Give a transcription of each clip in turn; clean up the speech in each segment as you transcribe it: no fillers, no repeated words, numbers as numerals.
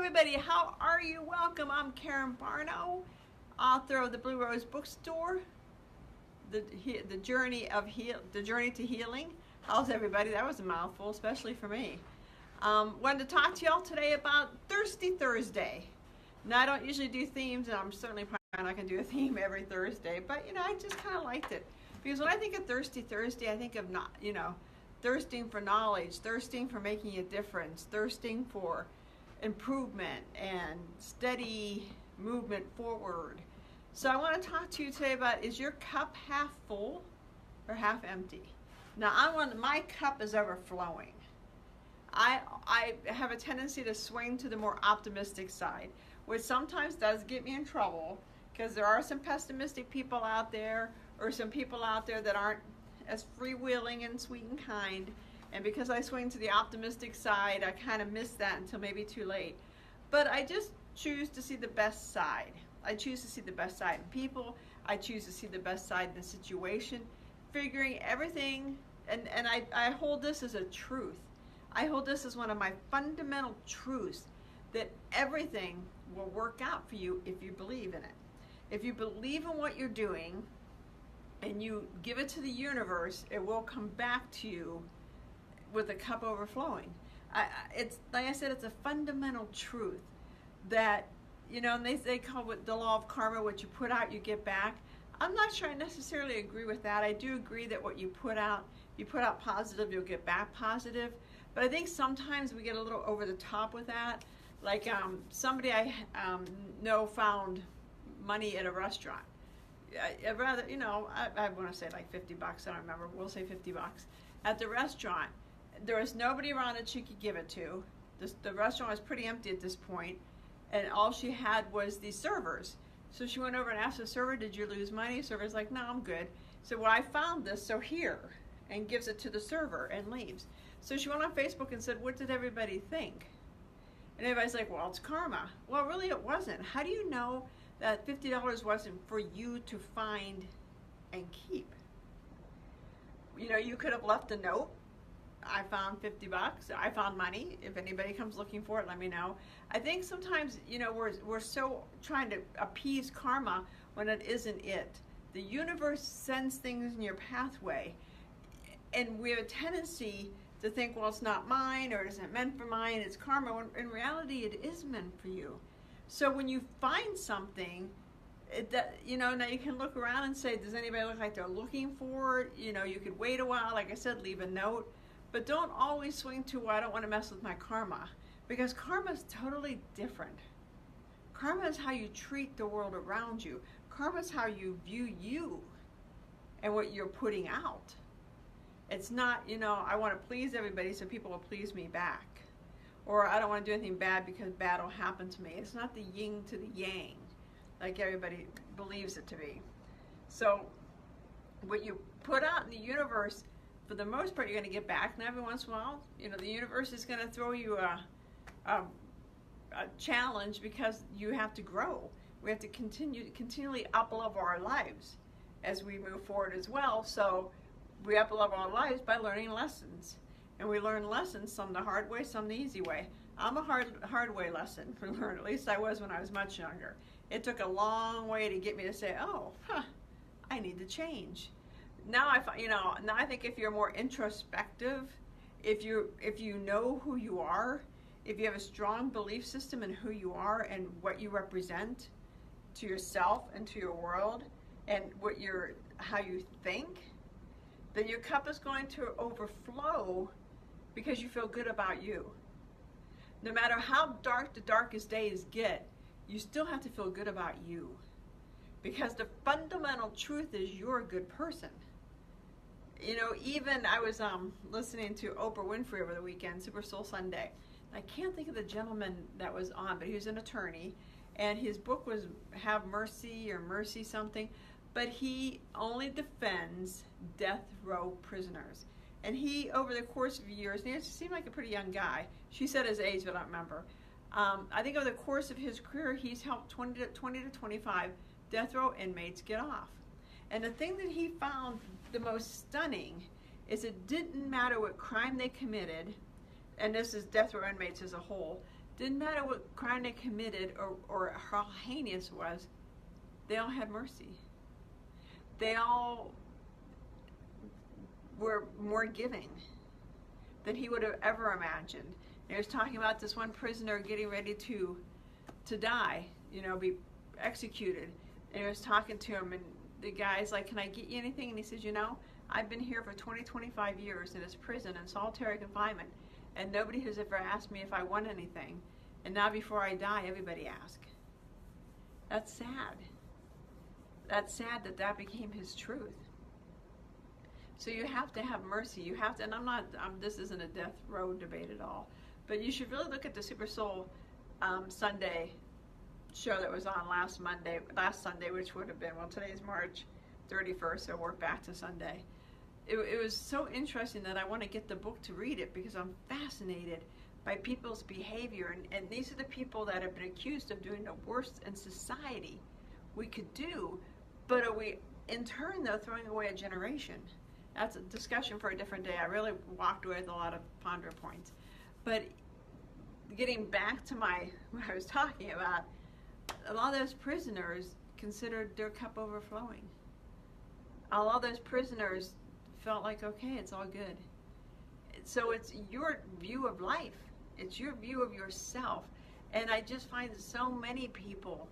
everybody, how are you? Welcome. I'm Karen Barno, author of the Blue Rose Bookstore, the journey to healing. How's everybody? That was a mouthful, especially for me. Wanted to talk to y'all today about Thirsty Thursday. Now, I don't usually do themes, and I'm certainly probably not going to do a theme every Thursday, but I just kind of liked it because when I think of Thirsty Thursday, I think of thirsting for knowledge, thirsting for making a difference, thirsting for improvement and steady movement forward. So I want to talk to you today about, is your cup half full or half empty? Now my cup is overflowing. I have a tendency to swing to the more optimistic side, which sometimes does get me in trouble because there are some pessimistic people out there, or some people out there that aren't as freewheeling and sweet and kind. And because I swing to the optimistic side, I kind of miss that until maybe too late. But I just choose to see the best side. I choose to see the best side in people. I choose to see the best side in the situation, figuring everything, and I hold this as a truth. I hold this as one of my fundamental truths, that everything will work out for you if you believe in it. If you believe in what you're doing and you give it to the universe, it will come back to you with a cup overflowing. It's like I said, it's a fundamental truth that, and they call it the law of karma. What you put out, you get back. I'm not sure I necessarily agree with that. I do agree that what you put out positive, you'll get back positive. But I think sometimes we get a little over the top with that. Like somebody I know found money at a restaurant. I'd rather, I want to say like $50. I don't remember. We'll say $50 at the restaurant. There was nobody around that she could give it to. The restaurant was pretty empty at this point, and all she had was the servers. So she went over and asked the server, "Did you lose money?" The server's like, "No, I'm good." So, "Well, I found this, so here," and gives it to the server and leaves. So she went on Facebook and said, "What did everybody think?" And everybody's like, "Well, it's karma." Well, really it wasn't. How do you know that $50 wasn't for you to find and keep? You could have left a note. I found $50. I found money. If anybody comes looking for it, let me know. I think sometimes, we're so trying to appease karma when it isn't it. The universe sends things in your pathway, and we have a tendency to think, well, it's not mine, or it isn't meant for mine, it's karma. When in reality, it is meant for you. So when you find something, now you can look around and say, does anybody look like they're looking for it? You could wait a while, like I said, leave a note. But don't always swing to, well, I don't want to mess with my karma, because karma is totally different. Karma is how you treat the world around you. Karma is how you view you and what you're putting out. It's not, I want to please everybody so people will please me back. Or I don't want to do anything bad because bad will happen to me. It's not the yin to the yang like everybody believes it to be. So what you put out in the universe, for the most part, you're going to get back. And every once in a while, the universe is going to throw you a challenge, because you have to grow. We have to continually up-level our lives as we move forward as well. So we up-level our lives by learning lessons. And we learn lessons, some the hard way, some the easy way. I'm a hard way lesson to learn. At least I was when I was much younger. It took a long way to get me to say, I need to change. Now I think if you're more introspective, if you know who you are, if you have a strong belief system in who you are and what you represent to yourself and to your world, and how you think, then your cup is going to overflow because you feel good about you. No matter how dark the darkest days get, you still have to feel good about you, because the fundamental truth is you're a good person. Even I was listening to Oprah Winfrey over the weekend, Super Soul Sunday. I can't think of the gentleman that was on, but he was an attorney, and his book was Have Mercy or Mercy something, but he only defends death row prisoners. And he, over the course of years, and he seemed like a pretty young guy. She said his age, but I don't remember. I think over the course of his career, he's helped 20 to 25 death row inmates get off. And the thing that he found the most stunning is it didn't matter what crime they committed, and this is death row inmates as a whole, Didn't matter what crime they committed or how heinous it was, they all had mercy. They all were more giving than he would have ever imagined. He was talking about this one prisoner getting ready to die, be executed. And he was talking to him, and the guy's like, "Can I get you anything?" And he says, "I've been here for 25 years in this prison in solitary confinement, and nobody has ever asked me if I want anything. And now before I die, everybody asks." That's sad. That's sad that became his truth. So you have to have mercy. You have to, and this isn't a death row debate at all, but you should really look at the Super Soul Sunday show that was on last Sunday, which would have been, today's March 31st, so we're back to Sunday. It was so interesting that I want to get the book to read it because I'm fascinated by people's behavior, and these are the people that have been accused of doing the worst in society we could do, but are we in turn though throwing away a generation? That's a discussion for a different day. I really walked away with a lot of ponder points. But getting back to what I was talking about, a lot of those prisoners considered their cup overflowing. A lot of those prisoners felt like, okay, it's all good. So it's your view of life. It's your view of yourself. And I just find that so many people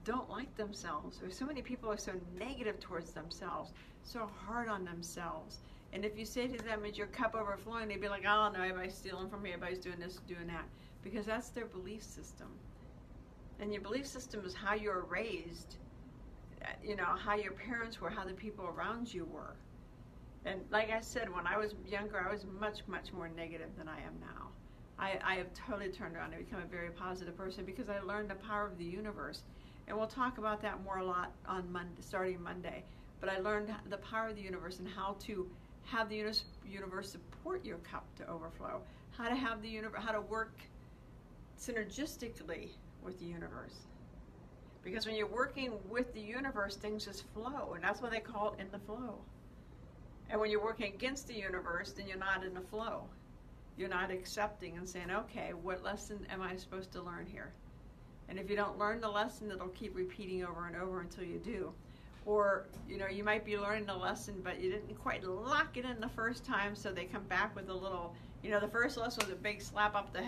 don't like themselves, or so many people are so negative towards themselves, so hard on themselves. And if you say to them, "Is your cup overflowing?" they'd be like, "Oh no, everybody's stealing from me, everybody's doing this, doing that," because that's their belief system. And your belief system is how you were raised, how your parents were, how the people around you were. And like I said, when I was younger, I was much, much more negative than I am now. I have totally turned around and become a very positive person because I learned the power of the universe. And we'll talk about that a lot on Monday, starting Monday. But I learned the power of the universe and how to have the universe support your cup to overflow. How to have the universe, how to work synergistically with the universe. Because when you're working with the universe, things just flow, and that's what they call it, in the flow. And when you're working against the universe, then you're not in the flow. You're not accepting and saying, okay, what lesson am I supposed to learn here? And if you don't learn the lesson, it'll keep repeating over and over until you do. Or, you might be learning the lesson, but you didn't quite lock it in the first time, so they come back with a little, the first lesson was a big slap up the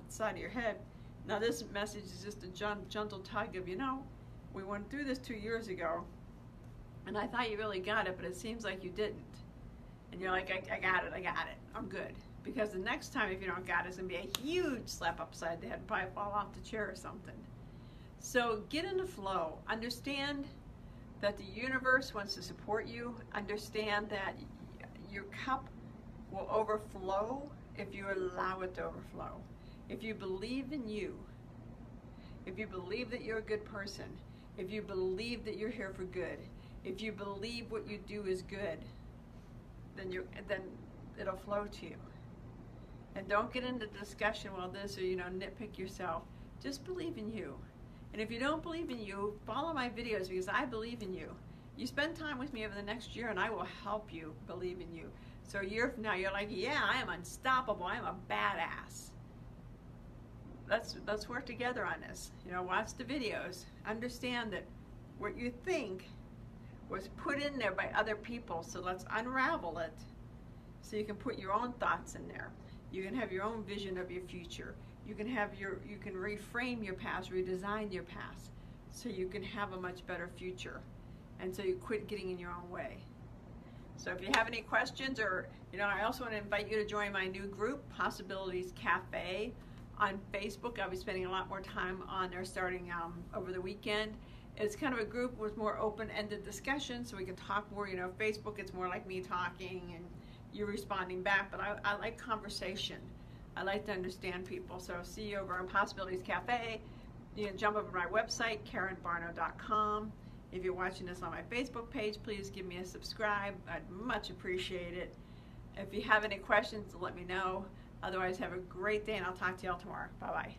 side of your head. Now this message is just a gentle tug of, we went through this 2 years ago, and I thought you really got it, but it seems like you didn't. And you're like, I got it, I'm good. Because the next time, if you don't got it, it's going to be a huge slap upside the head and probably fall off the chair or something. So get in the flow. Understand that the universe wants to support you. Understand that your cup will overflow if you allow it to overflow. If you believe in you, if you believe that you're a good person, if you believe that you're here for good, if you believe what you do is good, then it'll flow to you. And don't get into discussion, this or, nitpick yourself. Just believe in you. And if you don't believe in you, follow my videos because I believe in you. You spend time with me over the next year and I will help you believe in you. So a year from now, you're like, yeah, I am unstoppable. I am a badass. Let's work together on this. Watch the videos. Understand that what you think was put in there by other people. So let's unravel it so you can put your own thoughts in there. You can have your own vision of your future. You can reframe your past, redesign your past, so you can have a much better future. And so you quit getting in your own way. So if you have any questions, or I also want to invite you to join my new group, Possibilities Cafe, on Facebook. I'll be spending a lot more time on there starting over the weekend. It's kind of a group with more open-ended discussion, so we can talk more. Facebook, it's more like me talking and you responding back, but I like conversation. I like to understand people. So see you over on Possibilities Cafe. You can jump over to my website, KarenBarno.com. If you're watching this on my Facebook page, please give me a subscribe. I'd much appreciate it. If you have any questions, let me know. Otherwise, have a great day, and I'll talk to y'all tomorrow. Bye-bye.